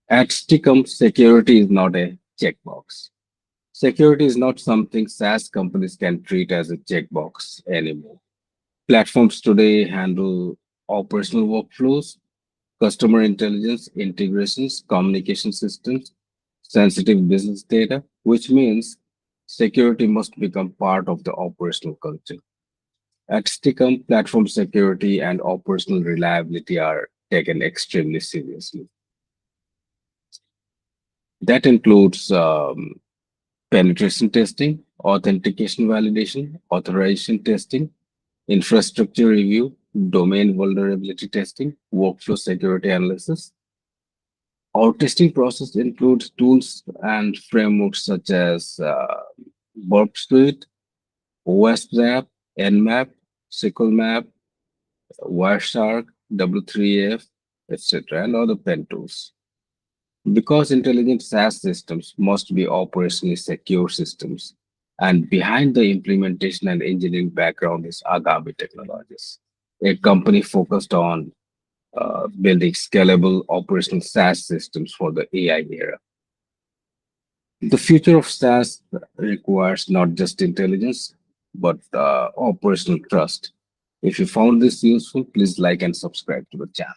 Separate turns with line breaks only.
At Stikkum, security is not a checkbox. Security is not something SaaS companies can treat as a checkbox anymore. Platforms today handle operational workflows, customer intelligence, integrations, communication systems, sensitive business data, which means security must become part of the operational culture. At Stickum, platform security and operational reliability are taken extremely seriously. That includes penetration testing, authentication validation, authorization testing, infrastructure review, domain vulnerability testing, workflow security analysis. Our testing process includes tools and frameworks such as Burp Suite, OWASP app, Nmap, SQL Map, Wireshark, W3F, etc., and other pen tools. Because intelligent SaaS systems must be operationally secure systems, and behind the implementation and engineering background is Agami Technologies, a company focused on building scalable operational SaaS systems for the AI era. The future of SaaS requires not just intelligence, but operational trust. If you found this useful, please like and subscribe to the channel.